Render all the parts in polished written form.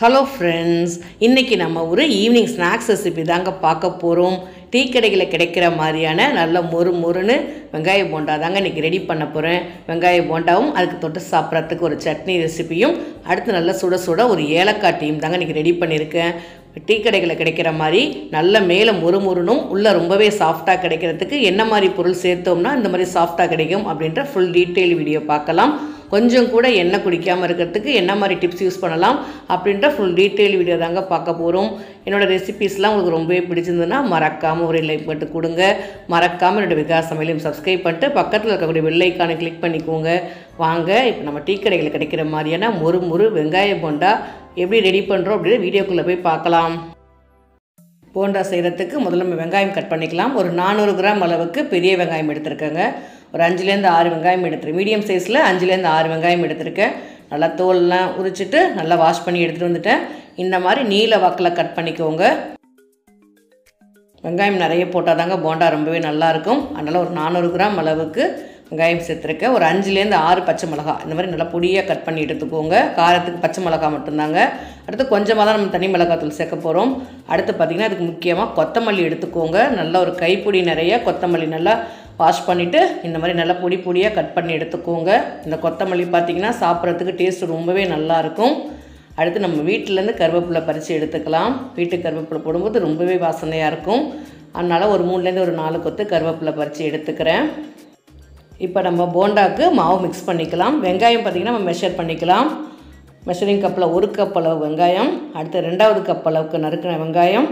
Hello friends, இன்றைக்கி நம்ம ஒரு ஈவினிங் ஸ்நாக்ஸ் ரெசிபி தாங்க பார்க்க போகிறோம். டீ கடைகளில் கிடைக்கிற மாதிரியான நல்ல மொறுன்னு வெங்காய போண்டா தாங்க இன்றைக்கி ரெடி பண்ண போகிறேன். வெங்காய போண்டாவும் அதுக்கு தொட்டு சாப்பிட்றதுக்கு ஒரு சட்னி ரெசிபியும் அடுத்து நல்ல சுட சுட ஒரு ஏலக்காய் டீயும் தாங்க இன்றைக்கி ரெடி பண்ணியிருக்கேன். டீ கடைகளில் கிடைக்கிற மாதிரி நல்ல மேலே மொறுனும் உள்ளே ரொம்பவே சாஃப்டாக கிடைக்கிறதுக்கு என்ன மாதிரி பொருள் சேர்த்தோம்னா இந்த மாதிரி சாஃப்டாக கிடைக்கும் அப்படின்ற ஃபுல் டீட்டெயில் வீடியோ பார்க்கலாம். கொஞ்சம் கூட எண்ணெய் குடிக்காமல் இருக்கிறதுக்கு என்ன மாதிரி டிப்ஸ் யூஸ் பண்ணலாம் அப்படின்ற ஃபுல் டீட்டெயில் வீடியோ தாங்க பார்க்க போகிறோம். என்னோடய ரெசிபீஸ்லாம் உங்களுக்கு ரொம்பவே பிடிச்சிருந்ததுன்னா மறக்காமல் ஒரு லைக் பண்ணிட்டு கொடுங்க. மறக்காமல் என்னோடய விகாஸ் சமையலையும் சப்ஸ்கிரைப் பண்ணிட்டு பக்கத்தில் இருக்கக்கூடிய பெல் ஐக்கானை கிளிக் பண்ணிக்கோங்க. வாங்க இப்போ நம்ம டீ கடைகளில் கிடைக்கிற மாதிரியான மொறு வெங்காய போண்டா எப்படி ரெடி பண்ணுறோம் அப்படின்னு வீடியோக்குள்ளே போய் பார்க்கலாம். போண்டா செய்கிறதுக்கு முதல்ல நம்ம வெங்காயம் கட் பண்ணிக்கலாம். ஒரு 400 கிராம் அளவுக்கு பெரிய வெங்காயம் எடுத்துருக்கேங்க. ஒரு 5லேருந்து 6 வெங்காயம் எடுத்துருக்கேன். மீடியம் சைஸில் 5லேருந்து 6 வெங்காயம் எடுத்துருக்கேன். நல்லா தோல்லாம் உரிச்சிட்டு நல்லா வாஷ் பண்ணி எடுத்துகிட்டு வந்துட்டேன். இந்த மாதிரி நீல வாக்கில் கட் பண்ணிக்கோங்க. வெங்காயம் நிறைய போட்டால் தாங்க போண்டா ரொம்பவே நல்லாயிருக்கும். அதனால் ஒரு 400 கிராம் அளவுக்கு வெங்காயம் சேர்த்துருக்கேன். ஒரு 5லேருந்து 6 பச்சை மிளகா இந்த மாதிரி நல்லா பொடியாக கட் பண்ணி எடுத்துக்கோங்க. காரத்துக்கு பச்சை மிளகா மட்டும்தாங்க. அடுத்து கொஞ்சமாக தான் நம்ம தனி மிளகாத்தூள் சேர்க்க போகிறோம். அடுத்து பார்த்திங்கன்னா அதுக்கு முக்கியமாக கொத்தமல்லி எடுத்துக்கோங்க. நல்லா ஒரு கைப்பிடி நிறைய கொத்தமல்லி நல்லா வாஷ் பண்ணிவிட்டு இந்த மாதிரி நல்லா பொடியாக கட் பண்ணி எடுத்துக்கோங்க. இந்த கொத்தமல்லி பார்த்திங்கன்னா சாப்பிட்றதுக்கு டேஸ்ட் ரொம்பவே நல்லாயிருக்கும். அடுத்து நம்ம வீட்டிலேருந்து கருவேப்பிலை பறித்து எடுத்துக்கலாம். வீட்டுக்கு கருவேப்பிலை போடும்போது ரொம்பவே வாசனையாக இருக்கும். அதனால் ஒரு 3லேருந்து ஒரு 4 கொத்து கருவேப்பிலை பறித்து எடுத்துக்கிறேன். இப்போ நம்ம போண்டாவுக்கு மாவு மிக்ஸ் பண்ணிக்கலாம். வெங்காயம் பார்த்திங்கன்னா நம்ம மெஷர் பண்ணிக்கலாம். மெஷரிங் கப்பில் 1 கப் அளவு வெங்காயம், அடுத்து 2வது கப் அளவுக்கு நறுக்கின வெங்காயம்,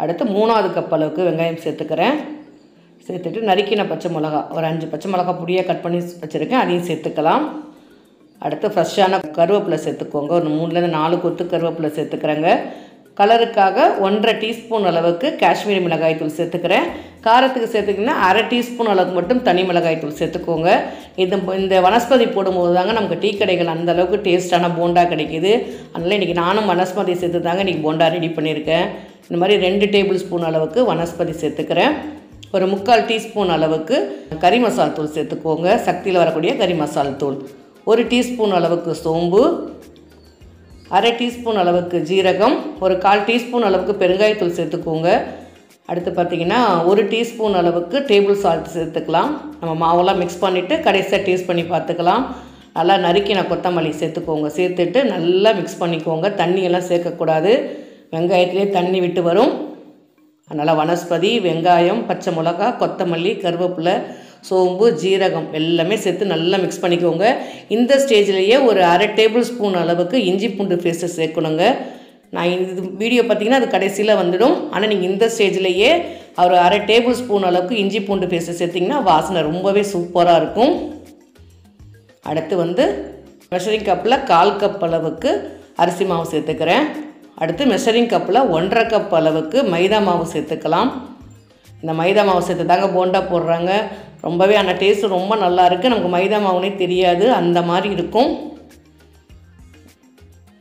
அடுத்து 3வது கப் அளவுக்கு வெங்காயம் சேர்த்துக்கிறேன். சேர்த்துட்டு நறுக்கின பச்சை மிளகா ஒரு 5 பச்சை மிளகா பொடியாக கட் பண்ணி வச்சுருக்கேன், அதையும் சேர்த்துக்கலாம். அடுத்து ஃப்ரெஷ்ஷான கருவேப்பிலை சேர்த்துக்கோங்க. ஒரு 3லேருந்து 4 கொத்து கருவேப்பிலை சேர்த்துக்கிறேங்க. கலருக்காக 1/2 டீஸ்பூன் அளவுக்கு காஷ்மீரி மிளகாய் தூள் சேர்த்துக்கிறேன். காரத்துக்கு சேர்த்துக்கிங்கன்னா 1/2 டீஸ்பூன் அளவுக்கு மட்டும் தனி மிளகாய் தூள் சேர்த்துக்கோங்க. இந்த வனஸ்பதி போடும்போது தாங்க நமக்கு டீ கடைகள் அந்தளவுக்கு டேஸ்ட்டான போண்டா கிடைக்கிது. அதனால் இன்றைக்கி நானும் வனஸ்பதி சேர்த்து தாங்க இன்றைக்கி போண்டா ரெடி பண்ணியிருக்கேன். இந்த மாதிரி 2 டேபிள் ஸ்பூன் அளவுக்கு வனஸ்பதி சேர்த்துக்கிறேன். ஒரு 3/4 டீஸ்பூன் அளவுக்கு கறி மசால் தூள் சேர்த்துக்கோங்க. சக்தியில் வரக்கூடிய கறி மசால் தூள், 1 டீஸ்பூன் அளவுக்கு சோம்பு, 1/2 டீஸ்பூன் அளவுக்கு ஜீரகம், ஒரு 1/4 டீஸ்பூன் அளவுக்கு பெருங்காயத்தூள் சேர்த்துக்கோங்க. அடுத்து பார்த்திங்கன்னா 1 டீஸ்பூன் அளவுக்கு டேபிள் சால்ட் சேர்த்துக்கலாம். நம்ம மாவெல்லாம் மிக்ஸ் பண்ணிவிட்டு கடைசியாக டேஸ்ட் பண்ணி பார்த்துக்கலாம். நல்லா நறுக்கின கொத்தமல்லி சேர்த்துக்கோங்க. சேர்த்துட்டு நல்லா மிக்ஸ் பண்ணிக்கோங்க. தண்ணியெல்லாம் சேர்க்கக்கூடாது, வெங்காயத்துலேயே தண்ணி விட்டு வரும். அதனால் வனஸ்பதி, வெங்காயம், பச்சை மிளகா, கொத்தமல்லி, கருவேப்பிலை, சோம்பு, ஜீரகம் எல்லாமே சேர்த்து நல்லா மிக்ஸ் பண்ணிக்கோங்க. இந்த ஸ்டேஜ்லேயே ஒரு 1/2 டேபிள் ஸ்பூன் அளவுக்கு இஞ்சி பூண்டு பேஸ்ட்டு சேர்க்கணுங்க. நான் இது வீடியோ பார்த்திங்கன்னா அது கடைசியில் வந்துடும். ஆனால் நீங்கள் இந்த ஸ்டேஜ்லேயே ஒரு 1/2 டேபிள் ஸ்பூன் அளவுக்கு இஞ்சி பூண்டு பேஸ்ட்டு சேர்த்திங்கன்னா வாசனை ரொம்பவே சூப்பராக இருக்கும். அடுத்து மெஷரிங் கப்பில் 1/4 கப் அளவுக்கு அரிசி மாவு சேர்த்துக்கிறேன். அடுத்து மெஷரிங் கப்பில் 1/2 கப் அளவுக்கு மைதா மாவு சேர்த்துக்கலாம். இந்த மைதா மாவு சேர்த்து தாங்க போண்டா போடுறாங்க. ரொம்பவே அந்த டேஸ்ட்டு ரொம்ப நல்லா இருக்குது. நமக்கு மைதா மாவுனே தெரியாது, அந்த மாதிரி இருக்கும்.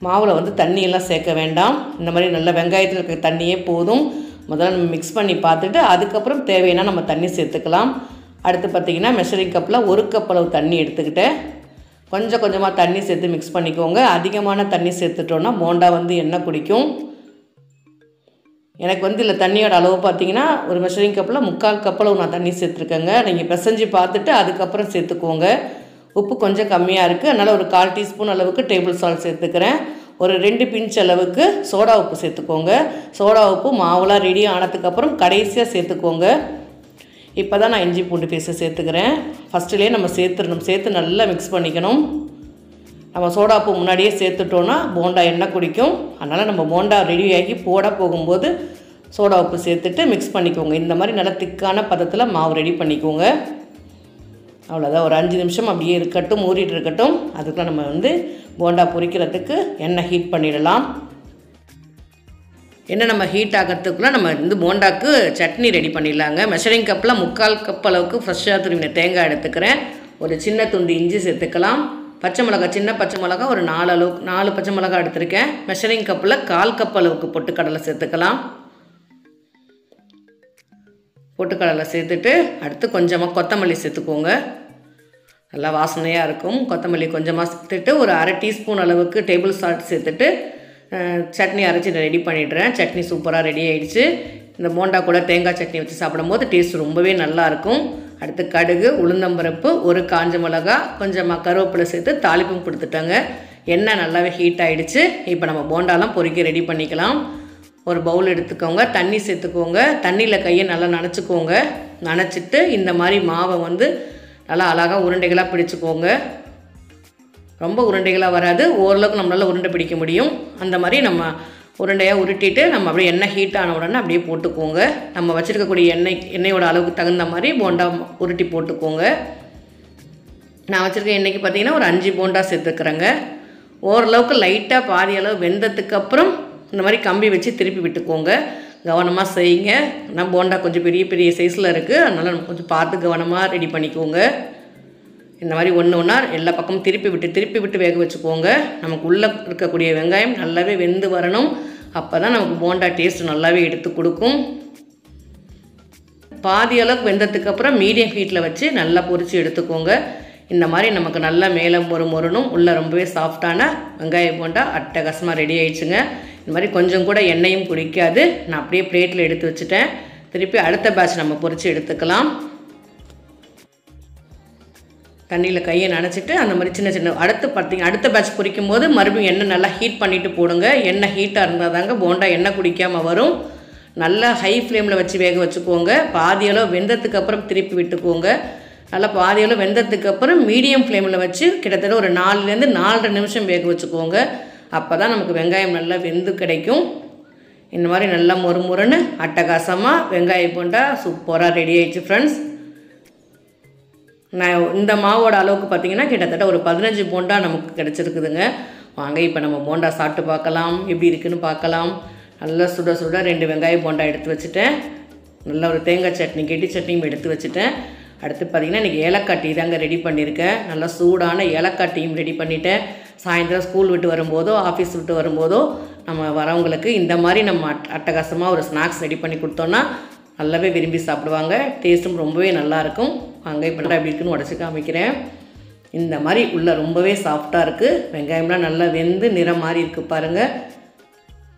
மாவில் தண்ணியெல்லாம் சேர்க்க வேண்டாம். இந்த மாதிரி நல்ல வெங்காயத்தில் இருக்க தண்ணியே போதும். முதல்ல நம்ம மிக்ஸ் பண்ணி பார்த்துட்டு அதுக்கப்புறம் தேவைன்னா நம்ம தண்ணி சேர்த்துக்கலாம். அடுத்து பார்த்திங்கன்னா மெஷரிங் கப்பில் 1 கப் அளவு தண்ணி எடுத்துக்கிட்டேன். கொஞ்சமாக தண்ணி சேர்த்து மிக்ஸ் பண்ணிக்கோங்க. அதிகமான தண்ணி சேர்த்துட்டோன்னா போண்டா எண்ணெய் குடிக்கும். எனக்கு இல்லை தண்ணியோட அளவு பார்த்திங்கன்னா ஒரு மெஷரிங் கப்பில் 3/4 கப் அளவு நான் தண்ணி சேர்த்துருக்கேங்க. நீங்கள் பிசைஞ்சு பார்த்துட்டு அதுக்கப்புறம் சேர்த்துக்கோங்க. உப்பு கொஞ்சம் கம்மியாக இருக்குது, அதனால் ஒரு 1/4 டீஸ்பூன் அளவுக்கு டேபிள் சால்ட் சேர்த்துக்கிறேன். ஒரு 2 பிஞ்ச் அளவுக்கு சோடா உப்பு சேர்த்துக்கோங்க. சோடா உப்பு மாவுலாம் ரெடி ஆனதுக்கப்புறம் கடைசியாக சேர்த்துக்கோங்க. இப்போ தான் நான் இஞ்சி பூண்டு பேஸ்ட்டு சேர்த்துக்கிறேன். ஃபஸ்ட்டுலேயே நம்ம சேர்த்து நல்லா மிக்ஸ் பண்ணிக்கணும். நம்ம சோடா உப்பு முன்னாடியே சேர்த்துட்டோன்னா போண்டா எண்ணெய் குடிக்கும். அதனால் நம்ம போண்டா ரெடியாகி போட போகும்போது சோடா உப்பு சேர்த்துட்டு மிக்ஸ் பண்ணிக்கோங்க. இந்த மாதிரி நல்லா திக்கான பதத்தில் மாவு ரெடி பண்ணிக்கோங்க. அவ்வளோதான், ஒரு 5 நிமிஷம் அப்படியே இருக்கட்டும், ஊறிட்டு இருக்கட்டும். அதுக்குள்ளே நம்ம போண்டா பொரிக்கிறதுக்கு எண்ணெய் ஹீட் பண்ணிடலாம். நம்ம ஹீட் ஆகிறதுக்குள்ளே நம்ம போண்டாக்கு சட்னி ரெடி பண்ணிடலாங்க. மெஷரிங் கப்பில் 3/4 கப் அளவுக்கு ஃப்ரெஷ்ஷாக துருவின தேங்காய் எடுத்துக்கிறேன். ஒரு சின்ன துண்டு இஞ்சி சேர்த்துக்கலாம். பச்சை மிளகா, சின்ன பச்சை மிளகா ஒரு 4 பச்சை மிளகா எடுத்துருக்கேன். மெஷரிங் கப்பில் 1/4 கப் அளவுக்கு பொட்டுக்கடலை சேர்த்துக்கலாம். பொட்டுக்கடலை சேர்த்துட்டு அடுத்து கொஞ்சமாக கொத்தமல்லி சேர்த்துக்கோங்க. நல்லா வாசனையாக இருக்கும். கொத்தமல்லி கொஞ்சமாக சேர்த்துட்டு ஒரு 1/2 டீஸ்பூன் அளவுக்கு டேபிள் சால்ட் சேர்த்துட்டு சட்னி அரைச்சி ரெடி பண்ணிடுறேன். சட்னி சூப்பராக ரெடி ஆகிடுச்சு. இந்த போண்டா கூட தேங்காய் சட்னி வச்சு சாப்பிடும்போது டேஸ்ட் ரொம்பவே நல்லாயிருக்கும். அடுத்து கடுகு, உளுந்தம்பருப்பு, ஒரு காஞ்ச மிளகா, கொஞ்சமாக கருவேப்பிலை சேர்த்து தாளிப்பும் கொடுத்துட்டாங்க. எண்ணெய் நல்லாவே ஹீட் ஆகிடுச்சு. இப்போ நம்ம போண்டாலாம் பொரிக்க ரெடி பண்ணிக்கலாம். ஒரு பவுல் எடுத்துக்கோங்க, தண்ணி சேர்த்துக்கோங்க. தண்ணியில் கையை நல்லா நனைச்சிக்கோங்க. நனைச்சிட்டு இந்த மாதிரி மாவை வந்து நல்லா அழகாக உருண்டைகளாக பிடிச்சிக்கோங்க. ரொம்ப உருண்டைகளாக வராது, ஓரளவுக்கு நம்மளால் உருண்டை பிடிக்க முடியும். அந்த மாதிரி நம்ம உருண்டையாக உருட்டிட்டு நம்ம அப்படியே எண்ணெய் ஹீட் ஆன உடனே அப்படியே போட்டுக்கோங்க. நம்ம வச்சுருக்கக்கூடிய எண்ணெயோட அளவுக்கு தகுந்த மாதிரி போண்டா உருட்டி போட்டுக்கோங்க. நான் வச்சுருக்க எண்ணெய்க்கு பார்த்திங்கன்னா ஒரு 5 போண்டா சேர்த்துக்கிறேங்க. ஓரளவுக்கு லைட்டாக பாதி அளவு வெந்ததுக்கப்புறம் இந்த மாதிரி கம்பி வச்சு திருப்பி விட்டுக்கோங்க. கவனமாக செய்யுங்க. நான் போண்டா கொஞ்சம் பெரிய பெரிய சைஸில் இருக்குது, அதனால் நம்ம கொஞ்சம் பார்த்து கவனமாக ரெடி பண்ணிக்கோங்க. இந்த மாதிரி ஒன்று ஒன்றா எல்லா பக்கமும் திருப்பி விட்டு வேக வச்சுக்கோங்க. நமக்கு உள்ளே இருக்கக்கூடிய வெங்காயம் நல்லாவே வெந்து வரணும். அப்போ தான் நமக்கு போண்டா டேஸ்ட் நல்லாவே எடுத்து கொடுக்கும். பாதி அளவுக்கு வெந்ததுக்கப்புறம் மீடியம் ஹீட்டில் வச்சு நல்லா பொரித்து எடுத்துக்கோங்க. இந்த மாதிரி நமக்கு நல்லா மேலே மொறுமொறணும், உள்ளே ரொம்பவே சாஃப்டான வெங்காய போண்டா அட்டகாசமாக ரெடி ஆயிடுச்சுங்க. இந்த மாதிரி கொஞ்சம் கூட எண்ணெயும் குடிக்காது. நான் அப்படியே பிளேட்டில் எடுத்து வச்சுட்டேன். திருப்பி அடுத்த பேட்ச் நம்ம பொரித்து எடுத்துக்கலாம். தண்ணியில் கையை நனைச்சிட்டு அந்த மாதிரி சின்ன சின்ன அடுத்த பேட்ச் பொரிக்கும் போது மறுபடியும் எண்ணெய் நல்லா ஹீட் பண்ணிவிட்டு போடுங்க. எண்ணெய் ஹீட்டாக இருந்தால் தாங்க போண்டா எண்ணெய் குடிக்காமல் வரும். நல்லா ஹை ஃப்ளேமில் வச்சு வேக வச்சுக்கோங்க. பாதி அளவு வெந்ததுக்கப்புறம் திருப்பி விட்டுக்கோங்க. நல்லா பாதி அளவு வெந்ததுக்கப்புறம் மீடியம் ஃப்ளேமில் வச்சு கிட்டத்தட்ட ஒரு 4லேருந்து 4.5 நிமிஷம் வேக வச்சுக்கோங்க. அப்போ தான் நமக்கு வெங்காயம் நல்லா வெந்து கிடைக்கும். இந்த மாதிரி நல்லா மொறுமொறுன்னு அட்டகாசமாக வெங்காய போண்டா சூப்பராக ரெடி ஆயிடுச்சு ஃப்ரெண்ட்ஸ். நான் இந்த மாவோட அளவுக்கு பார்த்திங்கன்னா கிட்டத்தட்ட ஒரு 15 போண்டா நமக்கு கிடச்சிருக்குதுங்க. வாங்க இப்போ நம்ம போண்டா சாப்பிட்டு பார்க்கலாம், எப்படி இருக்குதுன்னு பார்க்கலாம். நல்லா சுட சுட 2 வெங்காய போண்டா எடுத்து வச்சுட்டேன். நல்லா ஒரு தேங்காய் சட்னி, கெட்டி சட்னியும் எடுத்து வச்சுட்டேன். அடுத்து பார்த்திங்கன்னா இன்றைக்கி ஏலக்காய் டீ தாங்க ரெடி பண்ணியிருக்கேன். நல்லா சூடான ஏலக்காய் டீயும் ரெடி பண்ணிவிட்டேன். சாயந்தரம் ஸ்கூல் விட்டு வரும்போதோ ஆஃபீஸ் விட்டு வரும்போதோ நம்ம வரவங்களுக்கு இந்த மாதிரி நம்ம அட்டகாசமாக ஒரு ஸ்நாக்ஸ் ரெடி பண்ணி கொடுத்தோன்னா நல்லாவே விரும்பி சாப்பிடுவாங்க. டேஸ்ட்டும் ரொம்பவே நல்லாயிருக்கும். வாங்க இப்போ எப்படி இருக்குன்னு உடச்சி காமிக்கிறேன். இந்த மாதிரி உள்ளே ரொம்பவே சாஃப்டாக இருக்குது. வெங்காயம்லாம் நல்லா வெந்து நிறம் மாதிரி இருக்குது பாருங்கள்.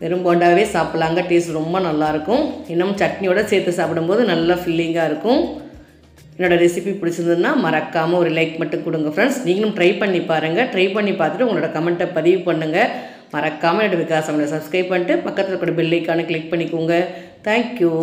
வெறும் போண்டாவே சாப்பிட்லாங்க. டேஸ்ட் ரொம்ப நல்லாயிருக்கும். இன்னும் சட்னியோடு சேர்த்து சாப்பிடும்போது நல்லா ஃபில்லிங்காக இருக்கும். என்னோடய ரெசிபி பிடிச்சிருந்ததுன்னா மறக்காமல் ஒரு லைக் மட்டும் கொடுங்க ஃப்ரெண்ட்ஸ். நீங்களும் ட்ரை பண்ணி பாருங்கள். ட்ரை பண்ணி பார்த்துட்டு உங்களோட கமெண்ட்டை பதிவு பண்ணுங்கள். மறக்காமல் என்னோட விகாஸ் சமையலை சப்ஸ்கிரைப் பண்ணிட்டு பக்கத்தில் கூட பெல் ஐக்கானை கிளிக் பண்ணிக்கோங்க. தேங்க்யூ.